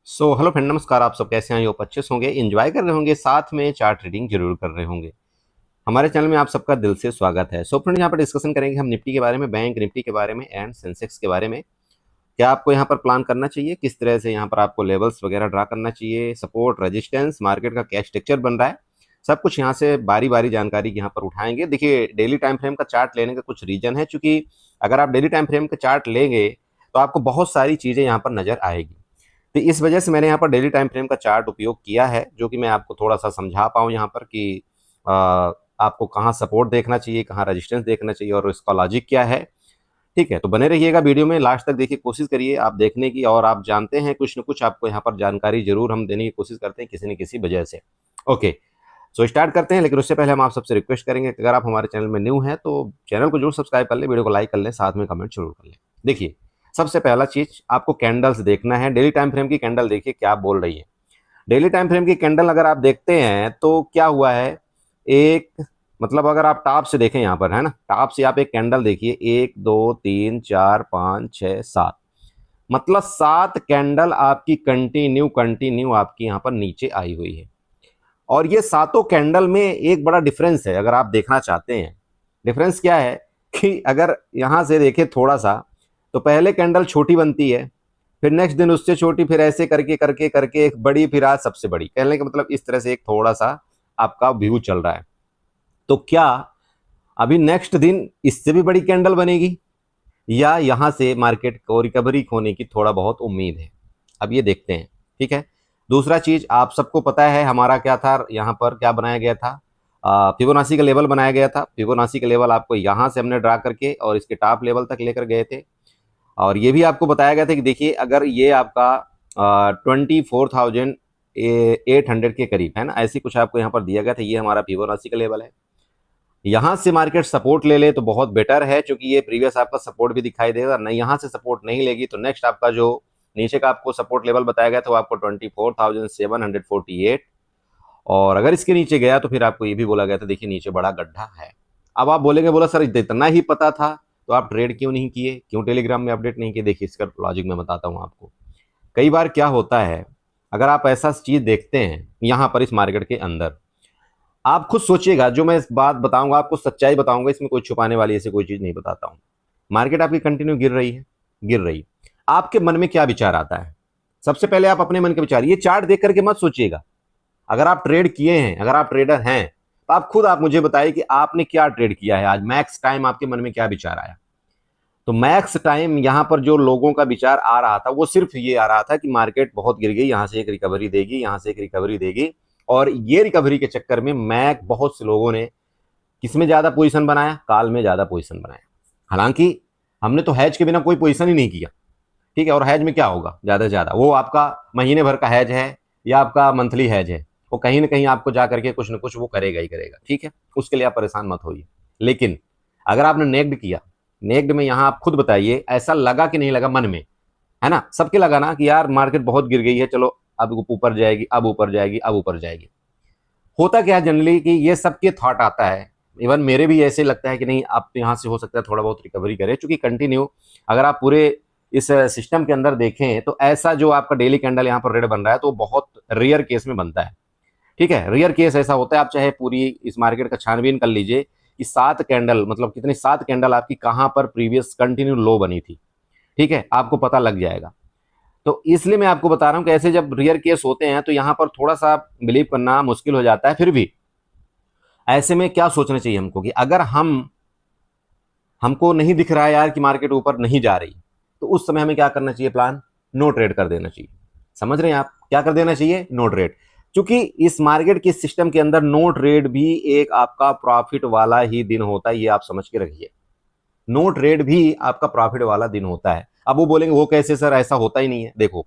Hello friend, नमस्कार। आप सब कैसे हैं? आप अच्छे से होंगे, एंजॉय कर रहे होंगे, साथ में चार्ट रीडिंग जरूर कर रहे होंगे। हमारे चैनल में आप सबका दिल से स्वागत है। फ्रेंड, यहाँ पर डिस्कशन करेंगे हम निफ्टी के बारे में, बैंक निफ्टी के बारे में एंड सेंसेक्स के बारे में। क्या आपको यहाँ पर प्लान करना चाहिए, किस तरह से यहाँ पर आपको लेवल्स वगैरह ड्रा करना चाहिए, सपोर्ट रेजिस्टेंस, मार्केट का क्या स्ट्रक्चर बन रहा है, सब कुछ यहाँ से बारी बारी जानकारी यहाँ पर उठाएंगे। देखिए, डेली टाइम फ्रेम का चार्ट लेने का कुछ रीजन है, चूंकि अगर आप डेली टाइम फ्रेम का चार्ट लेंगे तो आपको बहुत सारी चीजें यहाँ पर नजर आएगी। तो इस वजह से मैंने यहाँ पर डेली टाइम फ्रेम का चार्ट उपयोग किया है, जो कि मैं आपको थोड़ा सा समझा पाऊँ यहाँ पर कि आपको कहाँ सपोर्ट देखना चाहिए, कहाँ रेजिस्टेंस देखना चाहिए और इसका लॉजिक क्या है। ठीक है, तो बने रहिएगा वीडियो में, लास्ट तक देखिए, कोशिश करिए आप देखने की। और आप जानते हैं कुछ न कुछ आपको यहाँ पर जानकारी जरूर हम देने की कोशिश करते हैं किसी न किसी वजह से। ओके, सो स्टार्ट करते हैं। लेकिन उससे पहले हम आप सबसे रिक्वेस्ट करेंगे कि अगर आप हमारे चैनल में न्यू हैं तो चैनल को जरूर सब्सक्राइब कर लें, वीडियो को लाइक कर लें, साथ में कमेंट जरूर कर लें। देखिए, सबसे पहला चीज आपको कैंडल्स देखना है। डेली टाइम फ्रेम की कैंडल देखिए क्या बोल रही है। डेली टाइम फ्रेम की कैंडल अगर आप देखते हैं तो क्या हुआ है, एक मतलब अगर आप टॉप से देखें यहाँ पर, है ना, टॉप से आप एक कैंडल देखिए, 1 2 3 4 5 6 7, मतलब 7 कैंडल आपकी कंटिन्यू कंटिन्यू आपकी यहाँ पर नीचे आई हुई है। और ये सातों कैंडल में एक बड़ा डिफरेंस है, अगर आप देखना चाहते हैं। डिफरेंस क्या है कि अगर यहां से देखें थोड़ा सा, तो पहले कैंडल छोटी बनती है, फिर नेक्स्ट दिन उससे छोटी, फिर ऐसे करके करके करके एक बड़ी, फिर आज सबसे बड़ी। कहने का मतलब इस तरह से एक थोड़ा सा आपका व्यू चल रहा है। तो क्या अभी नेक्स्ट दिन इससे भी बड़ी कैंडल बनेगी, या यहां से मार्केट को रिकवरी होने की थोड़ा बहुत उम्मीद है? अब ये देखते हैं। ठीक है, दूसरा चीज आप सबको पता है हमारा क्या था, यहाँ पर क्या बनाया गया था, फिबोनाची का लेवल बनाया गया था। फिबोनाची का लेवल आपको यहाँ से हमने ड्रा करके और इसके टॉप लेवल तक लेकर गए थे। और ये भी आपको बताया गया था कि देखिए, अगर ये आपका 24,800 के करीब है ना, ऐसी कुछ आपको यहाँ पर दिया गया था, ये हमारा फिबोनाची का लेवल है। यहाँ से मार्केट सपोर्ट ले ले तो बहुत बेटर है, क्योंकि ये प्रीवियस आपका सपोर्ट भी दिखाई देगा। नहीं, यहाँ से सपोर्ट नहीं लेगी तो नेक्स्ट आपका जो नीचे का आपको सपोर्ट लेवल बताया गया था वो आपको 24,748। और अगर इसके नीचे गया तो फिर आपको ये भी बोला गया था, देखिए नीचे बड़ा गड्ढा है। अब आप बोलेंगे, बोला सर इतना ही पता था तो आप ट्रेड क्यों नहीं किए, क्यों टेलीग्राम में अपडेट नहीं किए? देखिए, इसका लॉजिक मैं बताता हूँ आपको। कई बार क्या होता है, अगर आप ऐसा चीज देखते हैं यहाँ पर इस मार्केट के अंदर, आप खुद सोचिएगा, जो मैं इस बात बताऊंगा आपको सच्चाई बताऊंगा, इसमें कोई छुपाने वाली ऐसी कोई चीज नहीं बताता हूं। मार्केट आपकी कंटिन्यू गिर रही है, गिर रही, आपके मन में क्या विचार आता है? सबसे पहले आप अपने मन के विचार, ये चार्ट देख करके मत सोचिएगा। अगर आप ट्रेड किए हैं, अगर आप ट्रेडर हैं, तो आप मुझे बताइए कि आपने क्या ट्रेड किया है आज। मैक्स टाइम आपके मन में क्या विचार आया? तो मैक्स टाइम यहां पर जो लोगों का विचार आ रहा था वो सिर्फ ये आ रहा था कि मार्केट बहुत गिर गई, यहां से एक रिकवरी देगी, यहां से एक रिकवरी देगी। और ये रिकवरी के चक्कर में बहुत से लोगों ने किसमें ज्यादा पोजीशन बनाया, काल में ज्यादा पोजीशन बनाया। हालांकि हमने तो हैज के बिना कोई पोजीशन ही नहीं किया। ठीक है, और हैज में क्या होगा, ज्यादा से ज्यादा वो आपका महीने भर का हैज है या आपका मंथली हैज है, वो कहीं ना कहीं आपको जा करके कुछ ना कुछ वो करेगा ही करेगा। ठीक है, उसके लिए आप परेशान मत होइए। लेकिन अगर आपने नेग्ड किया, नेग्ड में यहां आप खुद बताइए, ऐसा लगा कि नहीं लगा मन में, है ना? सबके लगा ना कि यार मार्केट बहुत गिर गई है, चलो अब ऊपर जाएगी, अब ऊपर जाएगी, अब ऊपर जाएगी। होता क्या है जनरली कि ये सबके थॉट आता है, इवन मेरे भी ऐसे लगता है कि नहीं, अब यहाँ से हो सकता है थोड़ा बहुत रिकवरी करे, क्योंकि कंटिन्यू अगर आप पूरे इस सिस्टम के अंदर देखें तो ऐसा जो आपका डेली कैंडल यहाँ पर रेड बन रहा है तो बहुत रेयर केस में बनता है। ठीक है, रेयर केस ऐसा होता है। आप चाहे पूरी इस मार्केट का छानबीन कर लीजिए कि 7 कैंडल मतलब कितनी, 7 कैंडल आपकी कहां पर प्रीवियस कंटिन्यू लो बनी थी। ठीक है, आपको पता लग जाएगा। तो इसलिए मैं आपको बता रहा हूं कि ऐसे जब रियर केस होते हैं तो यहां पर थोड़ा सा बिलीव करना मुश्किल हो जाता है। फिर भी ऐसे में क्या सोचना चाहिए हमको कि अगर हमको नहीं दिख रहा है यार कि मार्केट ऊपर नहीं जा रही, तो उस समय हमें क्या करना चाहिए? प्लान नो ट्रेड कर देना चाहिए। समझ रहे हैं आप? क्या कर देना चाहिए? No trade. क्योंकि इस मार्केट के सिस्टम के अंदर नो ट्रेड भी एक आपका प्रॉफिट वाला ही दिन होता है, ये आप समझ के रखिए। नो ट्रेड भी आपका प्रॉफिट वाला दिन होता है। अब वो बोलेंगे वो कैसे सर, ऐसा होता ही नहीं है। देखो,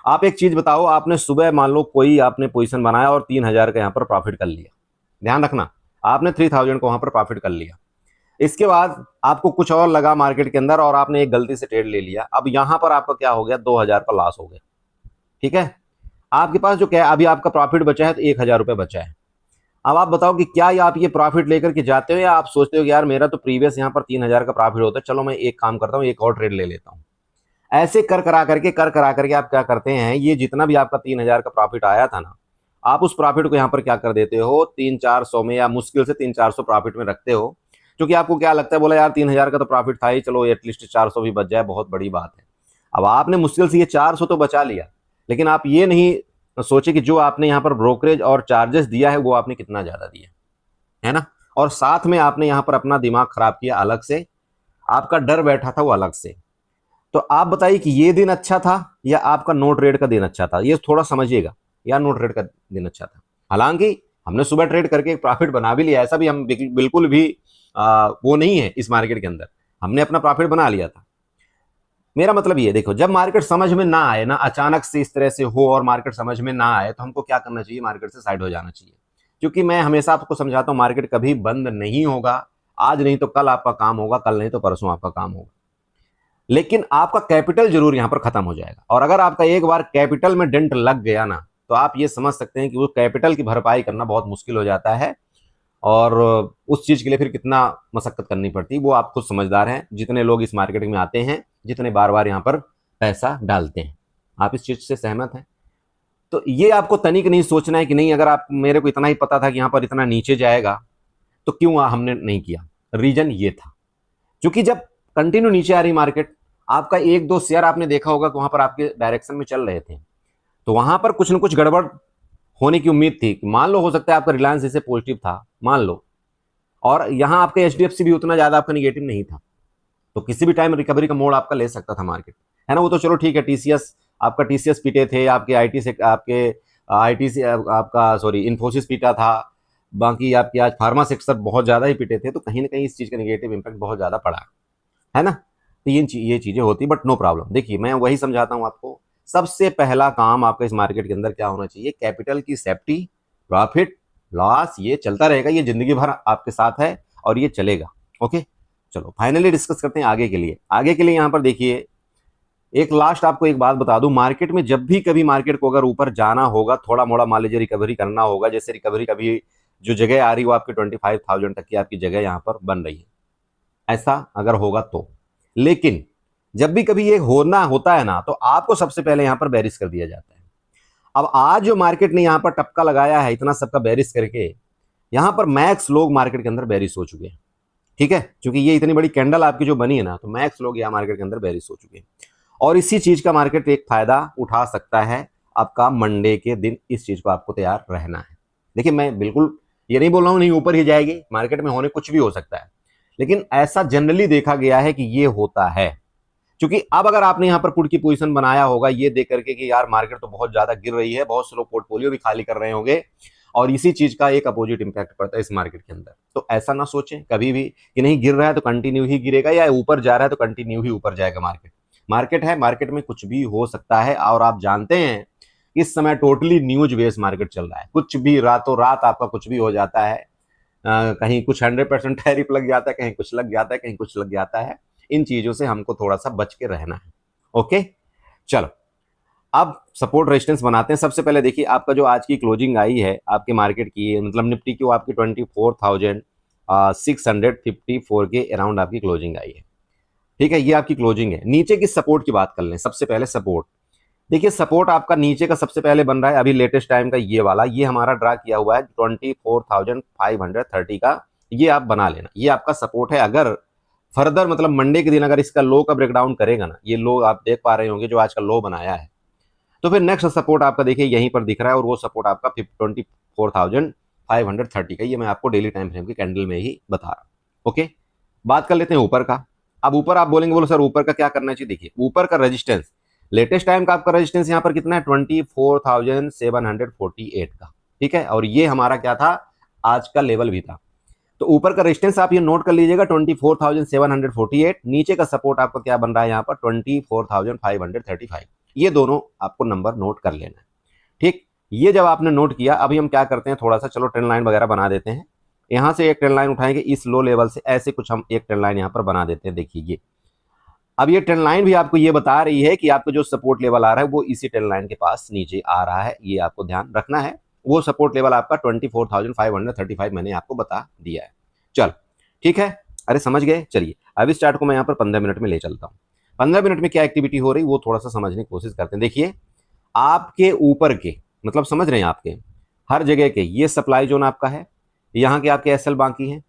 आप एक चीज बताओ, आपने सुबह मान लो कोई आपने पोजीशन बनाया और 3,000 का यहां पर प्रॉफिट कर लिया, ध्यान रखना, आपने 3,000 को वहां पर प्रॉफिट कर लिया। इसके बाद आपको कुछ और लगा मार्केट के अंदर और आपने एक गलती से ट्रेड ले लिया, अब यहां पर आपका क्या हो गया, 2,000 का लॉस हो गया। ठीक है, आपके पास जो क्या अभी आपका प्रॉफिट बचा है तो 1,000 रुपए बचा है। अब आप बताओ कि क्या आप ये प्रॉफिट लेकर के जाते हो, या आप सोचते हो कि यार मेरा तो प्रीवियस यहाँ पर 3,000 का प्रॉफिट होता है, चलो मैं एक काम करता हूँ, एक और ट्रेड ले लेता हूँ। ऐसे कर करा करके आप क्या करते हैं, ये जितना भी आपका 3,000 का प्रॉफिट आया था ना, आप उस प्रॉफिट को यहाँ पर क्या कर देते हो, 300-400 में या मुश्किल से 300-400 प्रॉफिट में रखते हो। क्योंकि आपको क्या लगता है, बोला यार 3,000 का तो प्रॉफिट था ही, चलो एटलीस्ट 400 भी बच जाए, बहुत बड़ी बात है। अब आपने मुश्किल से ये 400 तो बचा लिया, लेकिन आप ये नहीं सोचे कि जो आपने यहाँ पर ब्रोकरेज और चार्जेस दिया है वो आपने कितना ज्यादा दिया है ना। और साथ में आपने यहाँ पर अपना दिमाग खराब किया अलग से, आपका डर बैठा था वो अलग से। तो आप बताइए कि ये दिन अच्छा था या आपका नो ट्रेड का दिन अच्छा था, ये थोड़ा समझिएगा, या नो ट्रेड का दिन अच्छा था। हालांकि हमने सुबह ट्रेड करके प्रॉफिट बना भी लिया, ऐसा भी हम बिल्कुल भी वो नहीं है इस मार्केट के अंदर, हमने अपना प्रॉफिट बना लिया था। मेरा मतलब ये देखो, जब मार्केट समझ में ना आए ना, अचानक से इस तरह से हो और मार्केट समझ में ना आए, तो हमको क्या करना चाहिए, मार्केट से साइड हो जाना चाहिए। क्योंकि मैं हमेशा आपको समझाता हूं, मार्केट कभी बंद नहीं होगा, आज नहीं तो कल आपका काम होगा, कल नहीं तो परसों आपका काम होगा, लेकिन आपका कैपिटल जरूर यहां पर खत्म हो जाएगा। और अगर आपका एक बार कैपिटल में डेंट लग गया ना, तो आप ये समझ सकते हैं कि वो कैपिटल की भरपाई करना बहुत मुश्किल हो जाता है, और उस चीज के लिए फिर कितना मशक्कत करनी पड़ती है वो आप खुद समझदार हैं, जितने लोग इस मार्केट में आते हैं, जितने बार बार यहाँ पर पैसा डालते हैं। आप इस चीज से सहमत हैं? तो ये आपको तनिक नहीं सोचना है कि नहीं, अगर आप, मेरे को इतना ही पता था कि यहाँ पर इतना नीचे जाएगा तो क्यों हमने नहीं किया। रीजन ये था, क्योंकि जब कंटिन्यू नीचे आ रही मार्केट, आपका एक दो शेयर आपने देखा होगा कि वहां पर आपके डायरेक्शन में चल रहे थे, तो वहां पर कुछ ना कुछ गड़बड़ होने की उम्मीद थी। मान लो हो सकता है आपका रिलायंस इससे पॉजिटिव था, मान लो, और यहां आपका एचडीएफसी भी उतना ज्यादा आपका निगेटिव नहीं था, तो किसी भी टाइम रिकवरी का मोड आपका ले सकता था मार्केट, है ना। वो तो चलो ठीक है, टीसीएस, आपका टीसीएस पीटे थे, आपके आईटी से, आपके आईटी से आपका, सॉरी, इन्फोसिस पीटा था, बाकी आपके आज फार्मा सेक्टर बहुत ज्यादा ही पीटे थे, तो कहीं ना कहीं इस चीज का निगेटिव इंपैक्ट बहुत ज्यादा पड़ा, है ना। तो ये चीजें होती, बट नो प्रॉब्लम। देखिए मैं वही समझाता हूं आपको, सबसे पहला काम आपका इस मार्केट के अंदर क्या होना चाहिए, कैपिटल की सेफ्टी। प्रॉफिट लॉस ये चलता रहेगा, ये जिंदगी भर आपके साथ है और ये चलेगा। ओके, चलो फाइनली डिस्कस करते हैं आगे के लिए। आगे के लिए यहां पर देखिए, एक लास्ट आपको एक बात बता दूं, मार्केट में जब भी कभी मार्केट को अगर ऊपर जाना होगा, थोड़ा मोड़ा मान लीजिए रिकवरी करना होगा, जैसे रिकवरी कभी जो जगह आ रही है वो आपकी 25,000 तक की आपकी जगह यहां पर बन रही है, ऐसा अगर होगा तो। लेकिन जब भी कभी ये होना होता है ना, तो आपको सबसे पहले यहां पर बेरिश कर दिया जाता है। अब आज जो मार्केट ने यहां पर टपका लगाया है इतना सबका बेरिश करके, यहां पर मैक्स लोग मार्केट के अंदर बेरिश हो चुके हैं, ठीक है। क्योंकि ये इतनी बड़ी कैंडल आपकी जो बनी है ना, तो मैक्स लोग यहां मार्केट के अंदर बेरिश हो चुके हैं, और इसी चीज का मार्केट एक फायदा उठा सकता है। आपका मंडे के दिन इस चीज को आपको तैयार रहना है। देखिए मैं बिल्कुल ये नहीं बोल रहा हूं नहीं ऊपर ही जाएगी, मार्केट में होने कुछ भी हो सकता है, लेकिन ऐसा जनरली देखा गया है कि ये होता है। क्योंकि अब अगर आपने यहां पर पुट की पोजीशन बनाया होगा ये देख करके कि यार मार्केट तो बहुत ज्यादा गिर रही है, बहुत से लोग पोर्टफोलियो भी खाली कर रहे होंगे, और इसी चीज का एक अपोजिट इंपैक्ट पड़ता है इस मार्केट के अंदर। तो ऐसा ना सोचें कभी भी कि नहीं गिर रहा है तो कंटिन्यू ही गिरेगा, या ऊपर जा रहा है तो कंटिन्यू ही ऊपर जाएगा। मार्केट मार्केट है, मार्केट में कुछ भी हो सकता है। और आप जानते हैं इस समय टोटली न्यूज बेस्ड मार्केट चल रहा है, कुछ भी रातों रात आपका कुछ भी हो जाता है। कहीं कुछ 100% टैरिफ लग जाता है, कहीं कुछ लग जाता है, कहीं कुछ लग जाता है। इन चीजों से हमको थोड़ा सा बच के रहना है। ओके, चलो अब सपोर्ट रेजिस्टेंस बनाते हैं। सबसे पहले देखिए आपका जो आज की क्लोजिंग आई है आपके मार्केट की, मतलब निफ्टी की, वो आपकी 24,654 के अराउंड आपकी क्लोजिंग आई है, ठीक है। ये आपकी क्लोजिंग है। नीचे की सपोर्ट की बात कर लें। सबसे पहले सपोर्ट देखिए, सपोर्ट आपका नीचे का सबसे पहले बन रहा है अभी लेटेस्ट टाइम का, ये वाला, ये हमारा ड्रा किया हुआ है 24,530 का, ये आप बना लेना, ये आपका सपोर्ट है। अगर फर्दर मतलब मंडे के दिन अगर इसका लो का ब्रेकडाउन करेगा ना, ये लो आप देख पा रहे होंगे जो आज का लो बनाया है, तो फिर नेक्स्ट सपोर्ट आपका देखिए यहीं पर दिख रहा है, और वो सपोर्ट आपका 24,530 का, ये मैं आपको डेली टाइम फ्रेम के कैंडल में ही बता रहा हूं। ओके, बात कर लेते हैं ऊपर का। अब ऊपर आप बोलेंगे बोलो सर ऊपर का क्या करना चाहिए। देखिए ऊपर का रेजिस्टेंस, लेटेस्ट टाइम का आपका रेजिस्टेंस यहाँ पर कितना है, 24,748 का, ठीक है। और ये हमारा क्या था, आज का लेवल भी था। तो ऊपर का रेजिस्टेंस आप ये नोट कर लीजिएगा 24,748। नीचे का सपोर्ट आपका क्या बन रहा है यहाँ पर 24,535। ये दोनों आपको नंबर नोट कर लेना है, ठीक। ये जब आपने नोट किया, अभी हम क्या करते हैं, थोड़ा सा चलो ट्रेंड लाइन वगैरह बना देते हैं। यहां से एक ट्रेंड लाइन उठाएंगे इस लो लेवल से, ऐसे कुछ हम एक ट्रेंड लाइन यहां पर बना देते हैं। देखिए ये, अब ये ट्रेंड लाइन भी आपको ये बता रही है कि आपको जो सपोर्ट लेवल आ रहा है वो इसी ट्रेंड लाइन के पास नीचे आ रहा है, ये आपको ध्यान रखना है। वो सपोर्ट लेवल आपका 24,535 मैंने आपको बता दिया है। चल ठीक है, अरे समझ गए। चलिए अब इस चार्ट को मैं यहाँ पर 15 मिनट में ले चलता हूँ। 15 मिनट में क्या एक्टिविटी हो रही वो थोड़ा सा समझने की कोशिश करते हैं। देखिए आपके ऊपर के, मतलब समझ रहे हैं, आपके हर जगह के ये सप्लाई जोन आपका है, यहाँ के आपके एसएल बाकी हैं।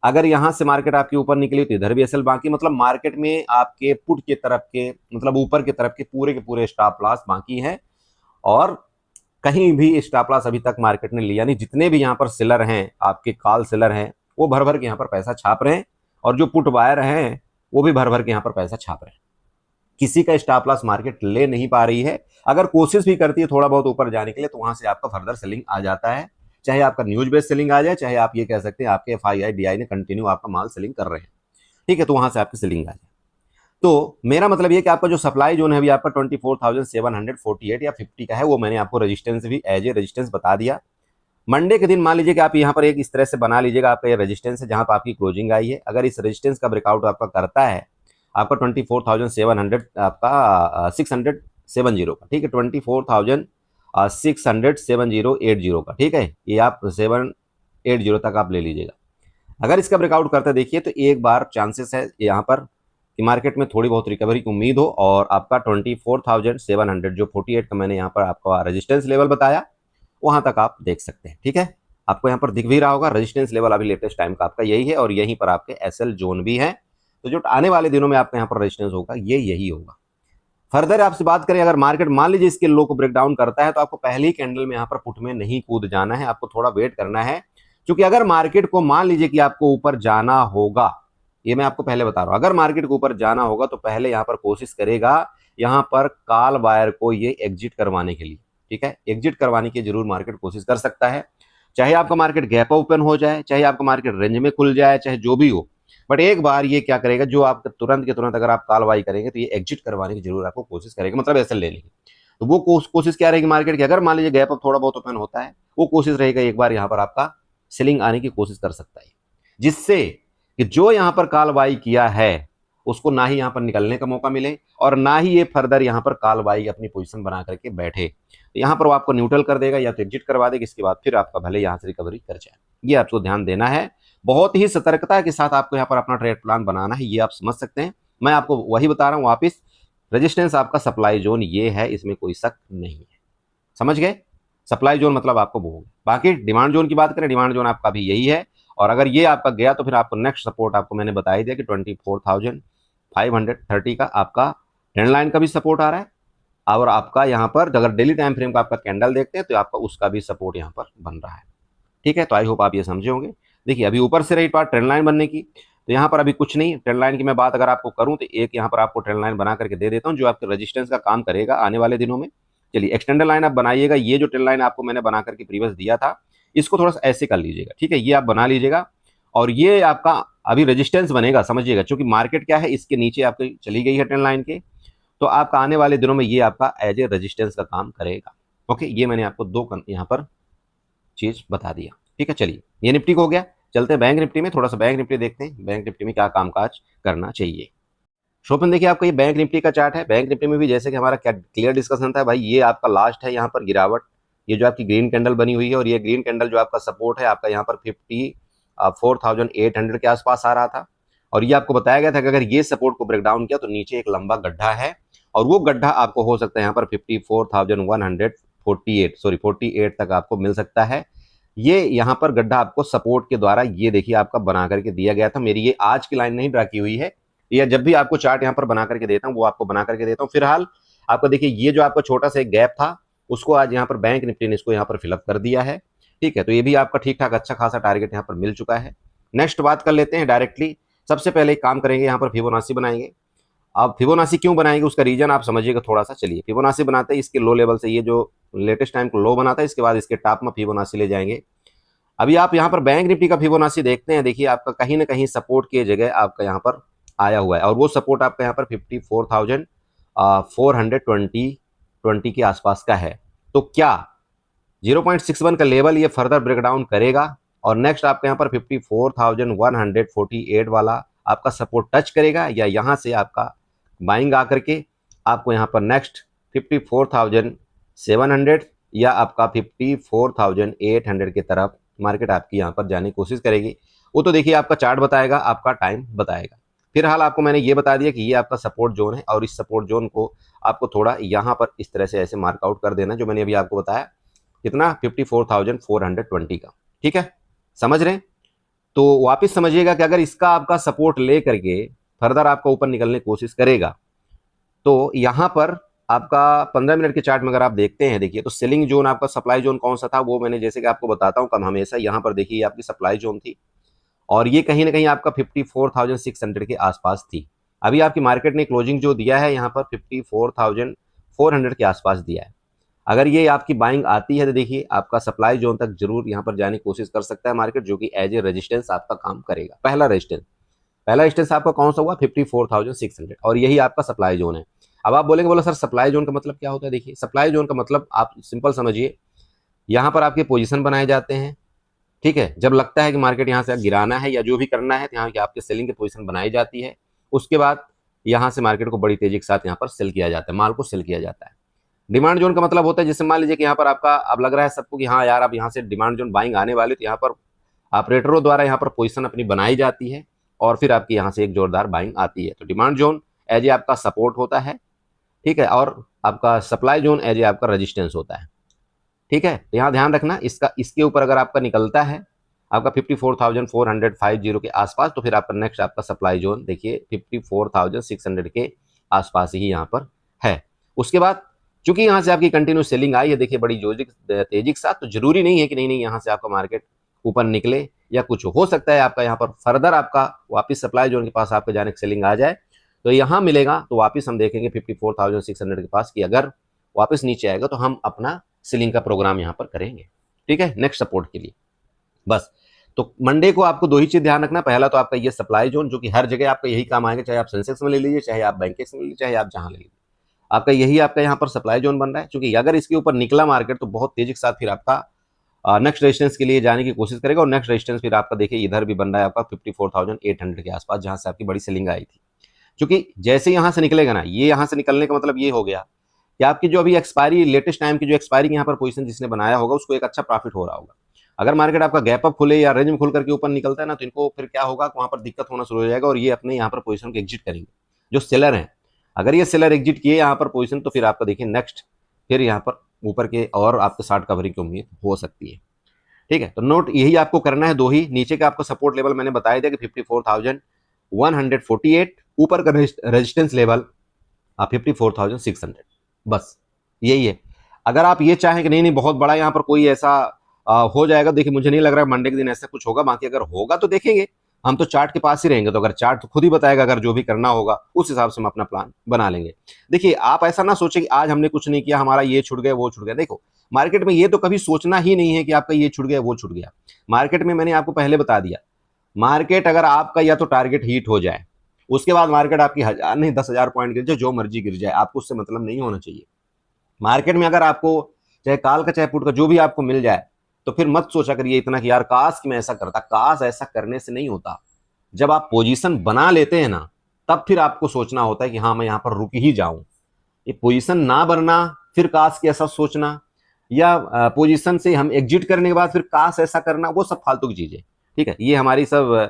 अगर यहाँ से मार्केट आपके ऊपर निकली तो इधर भी एसएल बाकी, मतलब मार्केट में आपके पुट की तरफ के, मतलब ऊपर की तरफ के पूरे स्टॉप लॉस बाकी है। और कहीं भी स्टॉप लॉस अभी तक मार्केट ने लिया नहीं। जितने भी यहाँ पर सेलर हैं, आपके कॉल सेलर हैं, वो भर भर के यहाँ पर पैसा छाप रहे हैं, और जो पुट बायर हैं वो भी भर भर के यहाँ पर पैसा छाप रहे हैं। किसी का स्टॉप लॉस मार्केट ले नहीं पा रही है। अगर कोशिश भी करती है थोड़ा बहुत ऊपर जाने के लिए, तो वहां से आपका फर्दर सेलिंग आ जाता है। चाहे आपका न्यूज बेस्ड सेलिंग आ जाए, चाहे आप ये कह सकते हैं आपके एफआईआई डीआई ने कंटिन्यू आपका माल सेलिंग कर रहे हैं, ठीक है, तो वहां से आपकी सेलिंग आ जाए। तो मेरा मतलब ये कि आपका जो सप्लाई जोन है अभी आपका 24,748 या 50 का है, वो मैंने आपको रेजिस्टेंस भी एज ए रेजिस्टेंस बता दिया। मंडे के दिन मान लीजिए कि आप यहाँ पर एक इस तरह से बना लीजिएगा, आपका ये रेजिस्टेंस है जहां पर आपकी क्लोजिंग आई है। अगर इस रेजिस्टेंस का ब्रेकआउट आपका करता है, आपका 24,700 आपका 670 का, ठीक है, 24,670 का, ठीक है, ये आप 780 तक आप ले लीजिएगा। अगर इसका ब्रेकआउट करता है देखिए, तो एक बार चांसेस है यहाँ पर कि मार्केट में थोड़ी बहुत रिकवरी की उम्मीद हो, और आपका 24,700 जो 48 का मैंने यहाँ पर आपका रेजिस्टेंस लेवल बताया, वहां तक आप देख सकते हैं, ठीक है। आपको यहाँ पर दिख भी रहा होगा रेजिस्टेंस लेवल अभी लेटेस्ट टाइम का आपका यही है, और यहीं पर आपके एसएल जोन भी है। तो जो आने वाले दिनों में आपका यहाँ पर रेजिस्टेंस होगा ये यही होगा। फर्दर आपसे बात करें, अगर मार्केट मान लीजिए इसके लो को ब्रेक डाउन करता है, तो आपको पहली कैंडल में यहाँ पर पुट में नहीं कूद जाना है, आपको थोड़ा वेट करना है। क्योंकि अगर मार्केट को मान लीजिए कि आपको ऊपर जाना होगा, ये मैं आपको पहले बता रहा हूं, अगर मार्केट को ऊपर जाना होगा तो पहले यहाँ पर कोशिश करेगा यहाँ पर कॉल बायर को ये एग्जिट करवाने के लिए, ठीक है, एग्जिट करवाने की जरूर मार्केट कोशिश कर सकता है। चाहे आपका मार्केट गैप ओपन हो जाए, चाहे आपका मार्केट रेंज में खुल जाए, चाहे जो भी हो, बट एक बार ये क्या करेगा, जो आपका तुरंत के तुरंत अगर आप कॉल बाई करेंगे तो ये एग्जिट करवाने की जरूर आपको कोशिश करेगा, मतलब ऐसे लेने की। तो वो कोशिश क्या रहेगी मार्केट की, अगर मान लीजिए गैप अप थोड़ा बहुत ओपन होता है, वो कोशिश रहेगा एक बार यहाँ पर आपका सेलिंग आने की कोशिश कर सकता है, जिससे कि जो यहाँ पर कॉल बाई किया है उसको ना ही यहाँ पर निकलने का मौका मिले, और ना ही ये फर्दर यहाँ पर कॉल बाई अपनी पोजीशन बना करके बैठे। तो यहाँ पर वो आपको न्यूट्रल कर देगा या तो एग्जिट करवा देगा, इसके बाद फिर आपका भले यहाँ से रिकवरी कर जाए। ये आपको ध्यान देना है, बहुत ही सतर्कता के साथ आपको यहाँ पर अपना ट्रेड प्लान बनाना है, ये आप समझ सकते हैं। मैं आपको वही बता रहा हूँ वापिस, रेजिस्टेंस आपका सप्लाई जोन ये है, इसमें कोई शक नहीं है, समझ गए। सप्लाई जोन मतलब आपको वो होगा। बाकी डिमांड जोन की बात करें, डिमांड जोन आपका भी यही है, और अगर ये आपका गया तो फिर आपको नेक्स्ट सपोर्ट आपको मैंने बता ही दिया कि 24,530 का आपका ट्रेंड लाइन का भी सपोर्ट आ रहा है, और आपका यहाँ पर अगर डेली टाइम फ्रेम का आपका कैंडल देखते हैं तो आपका उसका भी सपोर्ट यहाँ पर बन रहा है, ठीक है। तो आई होप आप ये समझे होंगे। देखिए अभी ऊपर से रही बात ट्रेंड लाइन बनने की, तो यहाँ पर अभी कुछ नहीं, ट्रेंड लाइन की मैं बात अगर आपको करूँ तो एक यहाँ पर आपको ट्रेंड लाइन बना करके दे देता हूँ जो आपके रेजिस्टेंस का काम करेगा आने वाले दिनों में। चलिए एक्सटेंडर लाइन आप बनाइएगा, ये जो ट्रेंड लाइन आपको मैंने बना करके प्रीवियस दिया था, इसको थोड़ा सा ऐसे कर लीजिएगा, ठीक है, ये आप बना लीजिएगा, और ये आपका अभी रेजिस्टेंस बनेगा, समझिएगा, क्योंकि मार्केट क्या है इसके नीचे आपकी चली गई है ट्रेंड लाइन के, तो आपका आने वाले दिनों में ये आपका एज ए रेजिस्टेंस का काम करेगा। ओके, ये मैंने आपको दो यहाँ पर चीज बता दिया, ठीक है। चलिए ये निफ्टी को हो गया, चलते हैं बैंक निफ्टी में, थोड़ा सा बैंक निफ्टी देखते हैं, बैंक निफ्टी में क्या कामकाज करना चाहिए। शोपन देखिए आपका ये बैंक निफ्टी का चार्ट है। बैंक निफ्टी में भी जैसे कि हमारा क्लियर डिस्कशन था भाई, ये आपका लास्ट है यहाँ पर गिरावट, ये जो आपकी ग्रीन कैंडल बनी हुई है, और ये ग्रीन कैंडल जो आपका सपोर्ट है आपका यहाँ पर 54,800 के आसपास आ रहा था, और ये आपको बताया गया था कि अगर ये सपोर्ट को ब्रेक डाउन किया तो नीचे एक लंबा गड्ढा है, और वो गड्ढा आपको हो सकता है यहाँ पर 48 तक आपको मिल सकता है। ये यहाँ पर गड्ढा आपको सपोर्ट के द्वारा ये देखिए आपका बना करके दिया गया था। मेरी ये आज की लाइन नहीं ड्रा की हुई है, या जब भी आपको चार्ट यहाँ पर बना करके देता हूँ वो आपको बना करके देता हूँ। फिलहाल आपको देखिए ये जो आपका छोटा सा एक गैप था उसको आज यहाँ पर बैंक निफ्टी ने इसको यहाँ पर फिलअप कर दिया है, ठीक है। तो ये भी आपका ठीक ठाक अच्छा खासा टारगेट यहाँ पर मिल चुका है। नेक्स्ट बात कर लेते हैं डायरेक्टली। सबसे पहले एक काम करेंगे, यहाँ पर फिबोनाची बनाएंगे। अब फिबोनाची क्यों बनाएंगे उसका रीजन आप समझिएगा थोड़ा सा। चलिए फिबोनाची बनाते हैं, इसके लो लेवल से ये जो लेटेस्ट टाइम को लो बनाता है, इसके बाद इसके टॉप में फिबोनाची ले जाएंगे। अभी आप यहाँ पर बैंक निफ्टी का फिबोनाची देखते हैं, देखिए आपका कहीं ना कहीं सपोर्ट की जगह आपका यहाँ पर आया हुआ है, और वो सपोर्ट आपका यहाँ पर 54,420 के आसपास का है। तो क्या 0.61 का लेवल ये फर्दर ब्रेकडाउन करेगा, और नेक्स्ट आपका यहाँ पर 54,148 वाला आपका सपोर्ट टच करेगा, या यहाँ से आपका बाइंग आकर के आपको यहाँ पर नेक्स्ट 54,700 या आपका 54,800 की तरफ मार्केट आपकी यहाँ पर जाने की कोशिश करेगी। वो तो देखिए आपका चार्ट बताएगा, आपका टाइम बताएगा। फिलहाल आपको मैंने ये बता दिया कि ये आपका सपोर्ट जोन है और इस सपोर्ट जोन को आपको थोड़ा यहाँ पर इस तरह से ऐसे मार्कआउट कर देना, जो मैंने अभी आपको बताया कितना 54,420 का। ठीक है, समझ रहे हैं? तो वापस समझिएगा कि अगर इसका आपका सपोर्ट ले करके फर्दर आपका ऊपर निकलने की कोशिश करेगा तो यहाँ पर आपका 15 मिनट के चार्ट में अगर आप देखते हैं, देखिए तो सेलिंग जोन आपका सप्लाई जोन कौन सा था वो मैंने जैसे कि आपको बताता हूँ कम हमेशा, यहाँ पर देखिए ये आपकी सप्लाई जोन थी और ये कहीं ना कहीं आपका 54,600 के आसपास थी। अभी आपकी मार्केट ने क्लोजिंग जो दिया है यहाँ पर 54,400 के आसपास दिया है। अगर ये आपकी बाइंग आती है तो देखिए आपका सप्लाई जोन तक जरूर यहाँ पर जाने की कोशिश कर सकता है मार्केट, जो कि एज ए रेजिस्टेंस आपका काम करेगा। पहला रेजिस्टेंस आपका कौन सा हुआ 54,600 और यही आपका सप्लाई जोन है। अब आप बोलेंगे बोला सर सप्लाई जोन का मतलब क्या होता है? देखिए सप्लाई जोन का मतलब आप सिंपल समझिए, यहाँ पर आपके पोजीशन बनाए जाते हैं। ठीक है, जब लगता है कि मार्केट यहाँ से गिराना है या जो भी करना है तो यहाँ की आपके सेलिंग की पोजीशन बनाई जाती है। उसके बाद यहाँ से मार्केट को बड़ी तेजी के साथ यहाँ पर सेल किया जाता है, माल को सेल किया जाता है। डिमांड जोन का मतलब होता है जैसे मान लीजिए कि यहाँ पर आपका अब लग रहा है सबको कि हाँ यार अब यहाँ से डिमांड जोन बाइंग आने वाली, तो यहाँ पर ऑपरेटरों द्वारा यहाँ पर पोजीशन अपनी बनाई जाती है और फिर आपकी यहाँ से एक जोरदार बाइंग आती है। तो डिमांड जोन एज ए आपका सपोर्ट होता है, ठीक है, और आपका सप्लाई जोन एज ए आपका रेजिस्टेंस होता है। ठीक है, तो यहाँ ध्यान रखना इसके ऊपर अगर आपका निकलता है आपका 54,450 के आसपास, तो फिर आपका नेक्स्ट आपका सप्लाई जोन देखिए 54,600 के आसपास ही यहाँ पर है। उसके बाद चूंकि यहाँ से आपकी कंटिन्यू सेलिंग आई है देखिए बड़ी तेजी के साथ, तो जरूरी नहीं है कि नहीं यहाँ से आपका मार्केट ऊपर निकले या कुछ हो सकता है आपका यहाँ पर फर्दर आपका वापस सप्लाई जोन के पास आपके जाने की सेलिंग आ जाए तो यहाँ मिलेगा, तो वापस हम देखेंगे 54,600 के पास कि अगर वापस नीचे आएगा तो हम अपना सेलिंग का प्रोग्राम यहाँ पर करेंगे। ठीक है, नेक्स्ट सपोर्ट के लिए बस। तो मंडे को आपको दो ही चीज ध्यान रखना, पहला तो आपका ये सप्लाई जोन जो कि हर जगह आपका यही काम आएगा, चाहे आप सेंसेक्स में ले लीजिए, चाहे आप बैंकेक्स में ले लीजिए, चाहे आप जहां ले लीजिए, आपका यही आपका यहाँ पर सप्लाई जोन बन रहा है। क्योंकि अगर इसके ऊपर निकला मार्केट तो बहुत तेजी के साथ फिर आपका नेक्स्ट रेजिस्टेंस के लिए जाने की कोशिश करेगा और नेक्स्ट रेजिस्टेंस फिर आपका देखिए इधर भी बन रहा है आपका 54,800 के आसपास, जहां से आपकी बड़ी सेलिंग आई थी। क्योंकि जैसे यहां से निकलेगा ना, ये यहां से निकलने का मतलब ये हो गया कि आपकी जो अभी एक्सपायरी लेटेस्ट टाइम की जो एक्सपायरी यहाँ पर पोजीशन जिसने बनाया होगा उसको एक अच्छा प्रॉफिट हो रहा होगा। अगर मार्केट आपका गैप अप खुले या रेंज में खुल करके ऊपर निकलता है ना, तो इनको फिर क्या होगा, वहां पर दिक्कत होना शुरू हो जाएगा और ये अपने यहाँ पर पोजीशन को एग्जिट करेंगे जो सेलर हैं। अगर ये सेलर एग्जिट किए यहाँ पर पोजीशन तो फिर आपका देखिए नेक्स्ट फिर यहाँ पर ऊपर के और आपके शॉर्ट कवरिंग की उम्मीद हो सकती है। ठीक है, तो नोट यही आपको करना है, दो ही नीचे का आपको सपोर्ट लेवल मैंने बताया दिया कि 54,148, ऊपर का रेजिस्टेंस लेवल 54,600, बस यही है। अगर आप ये चाहें कि नहीं नहीं बहुत बड़ा यहाँ पर कोई ऐसा हो जाएगा, देखिए मुझे नहीं लग रहा है मंडे के दिन ऐसा कुछ होगा, बाकी अगर होगा तो देखेंगे, हम तो चार्ट के पास ही रहेंगे, तो अगर चार्ट तो खुद ही बताएगा, अगर जो भी करना होगा उस हिसाब से हम अपना प्लान बना लेंगे। देखिए आप ऐसा ना सोचें कि आज हमने कुछ नहीं किया, हमारा ये छूट गया वो छूट गया। देखो मार्केट में ये तो कभी सोचना ही नहीं है कि आपका ये छूट गया वो छूट गया। मार्केट में मैंने आपको पहले बता दिया, मार्केट अगर आपका या तो टारगेट हिट हो जाए, उसके बाद मार्केट आपकी 1000 नहीं 10,000 पॉइंट गिर जाए, जो मर्जी गिर जाए, आपको उससे मतलब नहीं होना चाहिए। मार्केट में अगर आपको चाहे काल का चाहे पुट का जो भी आपको मिल जाए तो फिर मत सोचा करिए इतना कि यार काश कि मैं ऐसा करता। काश ऐसा करने से नहीं होता, जब आप पोजीशन बना लेते हैं ना तब फिर आपको सोचना होता है कि हाँ मैं यहाँ पर रुक ही जाऊं। ये पोजीशन ना बनना फिर काश की ऐसा सोचना, या पोजीशन से हम एग्जिट करने के बाद फिर काश ऐसा करना, वो सब फालतू की चीजें। ठीक है, ये हमारी सब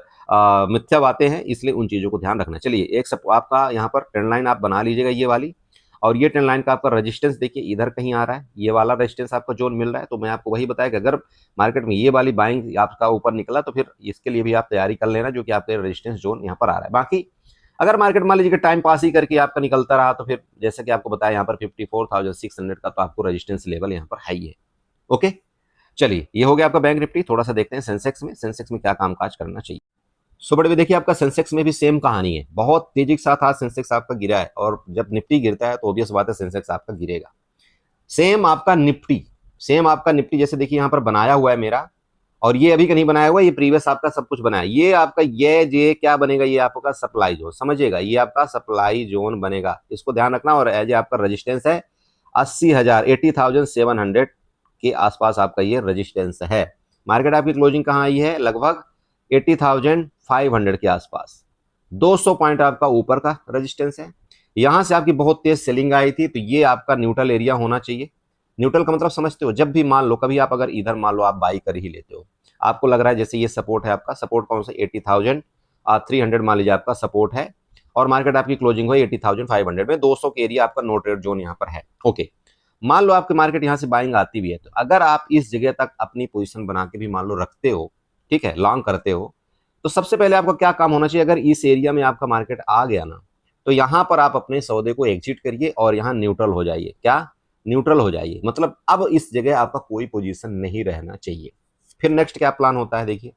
मिथ्या बातें हैं, इसलिए उन चीजों को ध्यान रखना। चलिए एक सब आपका यहाँ पर ट्रेंड लाइन आप बना लीजिएगा ये वाली, और ये ट्रेंड लाइन का आपका रेजिस्टेंस देखिए इधर कहीं आ रहा है, ये वाला रेजिस्टेंस आपका जोन मिल रहा है। तो मैं आपको वही बताया कि अगर मार्केट में ये वाली बाइंग आपका ऊपर निकला तो फिर इसके लिए भी आप तैयारी कर लेना, जो कि आपके रेजिस्टेंस जोन यहाँ पर आ रहा है। बाकी अगर मार्केट मान लीजिए टाइम पास ही करके आपका निकलता रहा तो फिर जैसे कि आपको बताया यहाँ पर 54,600 का तो आपको रेजिस्टेंस लेवल यहाँ पर है ही है। ओके, चलिए ये हो गया आपका बैंक निफ्टी। थोड़ा सा देखते हैं सेंसेक्स में क्या कामकाज करना चाहिए। सो बड़े देखिए आपका सेंसेक्स में भी सेम कहानी है, बहुत तेजी के साथ आज सेंसेक्स आपका गिरा है, और जब निफ्टी गिरता है तो ऑब्वियस बात है सेंसेक्स आपका गिरेगा। सेम आपका निफ्टी जैसे देखिए यहाँ पर बनाया हुआ है मेरा, और ये अभी का नहीं बनाया हुआ, ये प्रीवियस आपका सब कुछ बनाया। ये आपका ये क्या बनेगा, ये आपका सप्लाई जोन, समझिएगा ये आपका सप्लाई जोन बनेगा, इसको ध्यान रखना। और एज आपका रेजिस्टेंस है 80,700 के आसपास आपका ये रेजिस्टेंस है। मार्केट आपकी क्लोजिंग कहाँ आई है, लगभग 80,500 के आसपास, 200 पॉइंट आपका ऊपर का रेजिस्टेंस है। यहां से आपकी बहुत तेज सेलिंग आई थी, तो ये आपका न्यूट्रल एरिया होना चाहिए। न्यूट्रल का मतलब समझते हो, जब भी मान लो कभी आप अगर इधर मान लो आप बाई कर ही लेते हो, आपको लग रहा है जैसे ये सपोर्ट है आपका, सपोर्ट कौन सा 80,000 300 मान लीजिए आपका सपोर्ट है, और मार्केट आपकी क्लोजिंग हुई 80,500 में, 200 के एरिया आपका नो ट्रेड जोन यहाँ पर है। ओके, मान लो आपकी मार्केट यहाँ से बाइंग आती भी है, तो अगर आप इस जगह तक अपनी पोजीशन बना के भी मान लो रखते हो, ठीक है, लॉन्ग करते हो, तो सबसे पहले आपका क्या काम होना चाहिए, अगर इस एरिया में आपका मार्केट आ गया ना, तो यहाँ पर आप अपने सौदे को एग्जिट करिए और यहाँ न्यूट्रल हो जाइए। क्या? न्यूट्रल हो जाइए, मतलब अब इस जगह आपका कोई पोजीशन नहीं रहना चाहिए। फिर नेक्स्ट क्या प्लान होता है, देखिए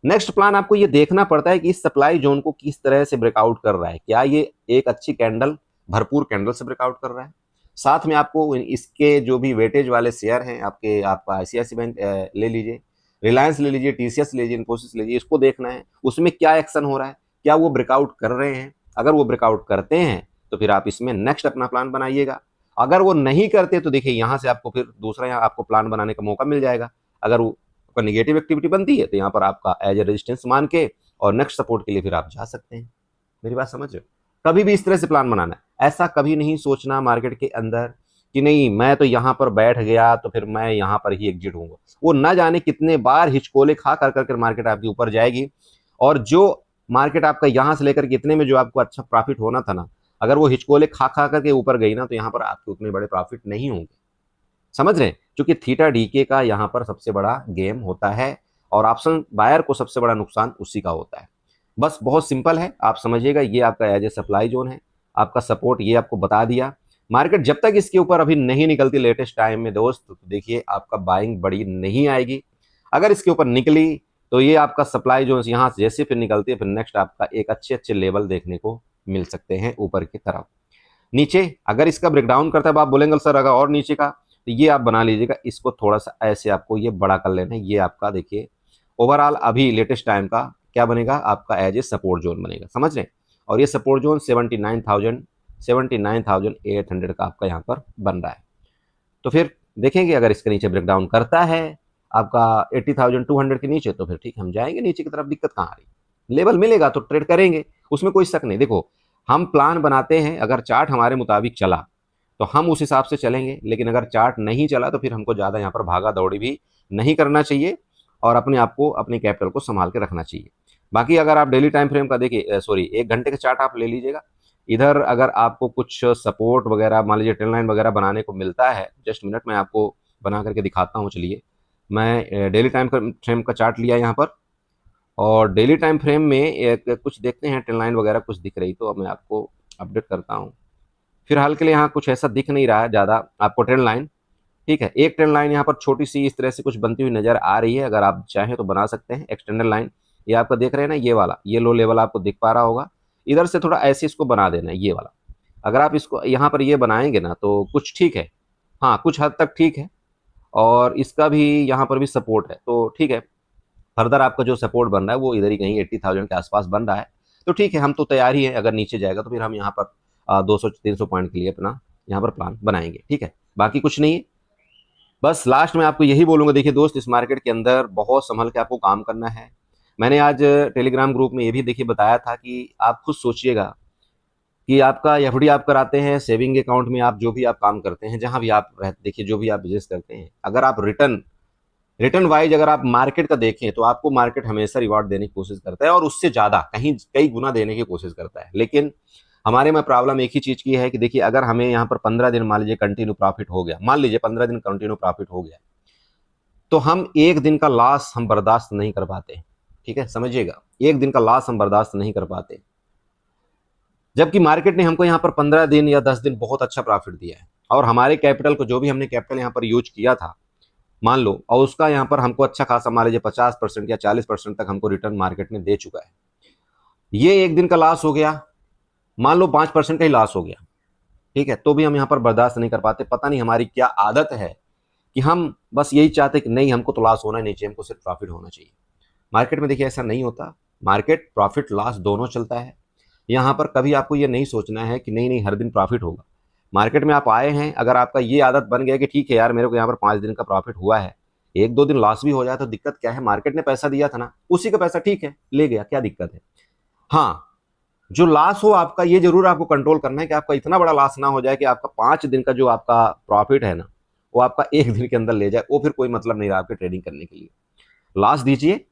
नेक्स्ट प्लान आपको ये देखना पड़ता है कि इस सप्लाई जोन को किस तरह से ब्रेकआउट कर रहा है। क्या ये एक अच्छी कैंडल, भरपूर कैंडल से ब्रेकआउट कर रहा है? साथ में आपको इसके जो भी वेटेज वाले शेयर हैं आपके, आपका आईसीआईसी बैंक ले लीजिए, रिलायंस ले लीजिए, टीसीएस ले लीजिए, इन्फोसिस ले लीजिए, इसको देखना है उसमें क्या एक्शन हो रहा है, क्या वो ब्रेकआउट कर रहे हैं। अगर वो ब्रेकआउट करते हैं तो फिर आप इसमें नेक्स्ट अपना प्लान बनाइएगा। अगर वो नहीं करते तो देखिए यहाँ से आपको फिर दूसरा यहाँ आपको प्लान बनाने का मौका मिल जाएगा। अगर वो नेगेटिव एक्टिविटी बनती है तो यहाँ पर आपका एज ए रेजिस्टेंस मान के और नेक्स्ट सपोर्ट के लिए फिर आप जा सकते हैं। मेरी बात समझ रहे हो? कभी भी इस तरह से प्लान बनाना है, ऐसा कभी नहीं सोचना मार्केट के अंदर कि नहीं मैं तो यहाँ पर बैठ गया तो फिर मैं यहाँ पर ही एग्जिट होऊंगा। वो ना जाने कितने बार हिचकोले खा कर कर मार्केट आपके ऊपर जाएगी, और जो मार्केट आपका यहाँ से लेकर कितने में जो आपको अच्छा प्रॉफिट होना था ना, अगर वो हिचकोले खा खा करके ऊपर गई ना, तो यहाँ पर आपके उतने बड़े प्रॉफिट नहीं होंगे। समझ रहे हैं? क्योंकि थीटा डीके का यहाँ पर सबसे बड़ा गेम होता है, और ऑप्शन बायर को सबसे बड़ा नुकसान उसी का होता है। बस बहुत सिंपल है, आप समझिएगा। ये आपका एज ए सप्लाई जोन है, आपका सपोर्ट ये आपको बता दिया। मार्केट जब तक इसके ऊपर अभी नहीं निकलती लेटेस्ट टाइम में दोस्त, तो देखिए आपका बाइंग बड़ी नहीं आएगी। अगर इसके ऊपर निकली तो ये आपका सप्लाई जोन यहाँ से जैसे फिर निकलती है, फिर नेक्स्ट आपका एक अच्छे लेवल देखने को मिल सकते हैं ऊपर की तरफ। नीचे अगर इसका ब्रेकडाउन करता है, आप बोलेंगे सर अगर और नीचे का, तो ये आप बना लीजिएगा, इसको थोड़ा सा ऐसे आपको ये बड़ा कर लेना है। ये आपका देखिए ओवरऑल अभी लेटेस्ट टाइम का क्या बनेगा, आपका एज ए सपोर्ट जोन बनेगा। समझ रहे हैं? और ये सपोर्ट जोन 79,800 का आपका यहाँ पर बन रहा है। तो फिर देखेंगे अगर इसके नीचे ब्रेकडाउन करता है आपका 80,200 के नीचे, तो फिर ठीक हम जाएंगे नीचे की तरफ। दिक्कत कहाँ आ रही? लेवल मिलेगा तो ट्रेड करेंगे, उसमें कोई शक नहीं। देखो हम प्लान बनाते हैं, अगर चार्ट हमारे मुताबिक चला तो हम उस हिसाब से चलेंगे, लेकिन अगर चार्ट नहीं चला तो फिर हमको ज़्यादा यहाँ पर भागा दौड़ी भी नहीं करना चाहिए, और अपने आप को, अपने कैपिटल को संभाल के रखना चाहिए। बाकी अगर आप डेली टाइम फ्रेम का देखिए, सॉरी 1 घंटे का चार्ट आप ले लीजिएगा। इधर अगर आपको कुछ सपोर्ट वगैरह मान लीजिए ट्रेंड लाइन वगैरह बनाने को मिलता है, जस्ट मिनट मैं आपको बना करके दिखाता हूँ। चलिए मैं डेली टाइम फ्रेम का चार्ट लिया यहाँ पर, और डेली टाइम फ्रेम में एक कुछ देखते हैं ट्रेंड लाइन वगैरह कुछ दिख रही, तो अब मैं आपको अपडेट करता हूँ। फिलहाल के लिए यहाँ कुछ ऐसा दिख नहीं रहा है ज़्यादा आपको ट्रेंड लाइन। ठीक है, एक ट्रेंड लाइन यहाँ पर छोटी सी इस तरह से कुछ बनती हुई नजर आ रही है, अगर आप चाहें तो बना सकते हैं एक्सटेंडर लाइन। ये आपका देख रहे हैं ना, ये वाला, ये लो लेवल आपको दिख पा रहा होगा। इधर से थोड़ा ऐसे इसको बना देना है, ये वाला। अगर आप इसको यहाँ पर ये बनाएंगे ना तो कुछ ठीक है, हाँ कुछ हद तक ठीक है, और इसका भी यहाँ पर भी सपोर्ट है, तो ठीक है। फर्दर आपका जो सपोर्ट बन रहा है वो इधर ही कहीं 80,000 के आसपास बन रहा है, तो ठीक है, हम तो तैयार ही हैं। अगर नीचे जाएगा तो फिर हम यहाँ पर 200-300 पॉइंट के लिए अपना यहाँ पर प्लान बनाएंगे। ठीक है, बाकी कुछ नहीं है। बस लास्ट में आपको यही बोलूँगा, देखिए दोस्त, इस मार्केट के अंदर बहुत संभल के आपको काम करना है। मैंने आज टेलीग्राम ग्रुप में ये भी देखिए बताया था कि आप खुद सोचिएगा कि आपका एफडी आप कराते हैं, सेविंग अकाउंट में आप जो भी आप काम करते हैं, जहाँ भी आप देखिए जो भी आप बिजनेस करते हैं, अगर आप रिटर्न वाइज अगर आप मार्केट का देखें तो आपको मार्केट हमेशा रिवॉर्ड देने की कोशिश करता है, और उससे ज़्यादा कई गुना देने की कोशिश करता है। लेकिन हमारे में प्रॉब्लम एक ही चीज़ की है कि देखिए अगर हमें यहाँ पर 15 दिन मान लीजिए कंटिन्यू प्रॉफिट हो गया, मान लीजिए 15 दिन कंटिन्यू प्रॉफिट हो गया, तो हम एक दिन का लॉस हम बर्दाश्त नहीं कर पाते। ठीक है, समझिएगा, एक दिन का लॉस हम बर्दाश्त नहीं कर पाते, जबकि मार्केट ने हमको यहाँ पर 15 दिन या 10 दिन बहुत अच्छा प्रॉफिट दिया है, और हमारे कैपिटल को, जो भी हमने कैपिटल यहाँ पर यूज किया था मान लो, और उसका यहाँ पर हमको अच्छा खासा मान लीजिए 50% या 40% तक हमको रिटर्न मार्केट ने दे चुका है। ये एक दिन का लॉस हो गया, मान लो 5% का ही लॉस हो गया, ठीक है, तो भी हम यहाँ पर बर्दाश्त नहीं कर पाते। पता नहीं हमारी क्या आदत है कि हम बस यही चाहते कि नहीं हमको तो लॉस होना ही नहीं चाहिए, हमको सिर्फ प्रॉफिट होना चाहिए। मार्केट में देखिए ऐसा नहीं होता, मार्केट प्रॉफिट लॉस दोनों चलता है। यहाँ पर कभी आपको ये नहीं सोचना है कि नहीं हर दिन प्रॉफिट होगा। मार्केट में आप आए हैं, अगर आपका ये आदत बन गया कि ठीक है यार मेरे को यहाँ पर 5 दिन का प्रॉफिट हुआ है, 1-2 दिन लॉस भी हो जाए तो दिक्कत क्या है, मार्केट ने पैसा दिया था ना, उसी का पैसा ठीक है ले गया, क्या दिक्कत है। हाँ, जो लॉस हो आपका, ये जरूर आपको कंट्रोल करना है कि आपका इतना बड़ा लॉस ना हो जाए कि आपका 5 दिन का जो आपका प्रॉफिट है ना, वो आपका 1 दिन के अंदर ले जाए, वो फिर कोई मतलब नहीं रहा आपके ट्रेडिंग करने के लिए। लॉस दीजिए,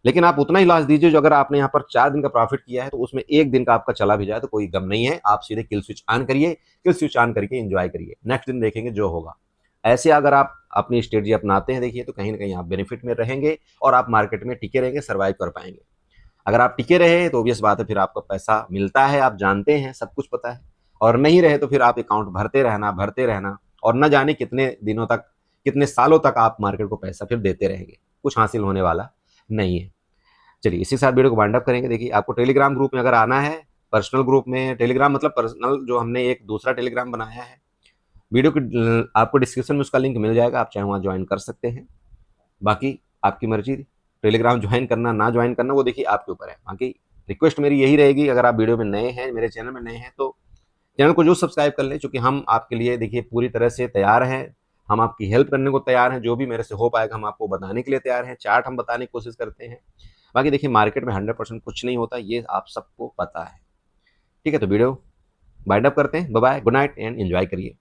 लेकिन आप उतना ही लॉस दीजिए जो अगर आपने यहाँ पर 4 दिन का प्रॉफिट किया है तो उसमें 1 दिन का आपका चला भी जाए तो कोई गम नहीं है, आप सीधे किल स्विच ऑन करिए, किल स्विच ऑन करके एंजॉय करिए, नेक्स्ट दिन देखेंगे जो होगा। ऐसे अगर आप अपनी स्ट्रेटजी अपनाते हैं देखिए तो कहीं ना कहीं आप बेनिफिट में रहेंगे और आप मार्केट में टिके रहेंगे, सर्वाइव कर पाएंगे। अगर आप टिके रहे तो ऑब्वियस बात है फिर आपका पैसा मिलता है, आप जानते हैं, सब कुछ पता है। और नहीं रहे तो फिर आप अकाउंट भरते रहना और न जाने कितने दिनों तक, कितने सालों तक आप मार्केट को पैसा फिर देते रहेंगे, कुछ हासिल होने वाला नहीं है। चलिए इसी के साथ वीडियो को वाइंड अप करेंगे। देखिए आपको टेलीग्राम ग्रुप में अगर आना है, पर्सनल ग्रुप में, टेलीग्राम मतलब पर्सनल जो हमने एक दूसरा टेलीग्राम बनाया है, वीडियो की आपको डिस्क्रिप्शन में उसका लिंक मिल जाएगा, आप चाहे वहाँ ज्वाइन कर सकते हैं। बाकी आपकी मर्जी, टेलीग्राम ज्वाइन करना ना ज्वाइन करना वो देखिए आपके ऊपर है। बाकी रिक्वेस्ट मेरी यही रहेगी, अगर आप वीडियो में नए हैं, मेरे चैनल में नए हैं तो चैनल को जो सब्सक्राइब कर लें, क्योंकि हम आपके लिए देखिए पूरी तरह से तैयार हैं, हम आपकी हेल्प करने को तैयार हैं, जो भी मेरे से हो पाएगा हम आपको बताने के लिए तैयार हैं, चार्ट हम बताने की कोशिश करते हैं। बाकी देखिए मार्केट में 100% कुछ नहीं होता, ये आप सबको पता है। ठीक है, तो वीडियो वाइंड अप करते हैं। Bye bye, good night and enjoy करिए।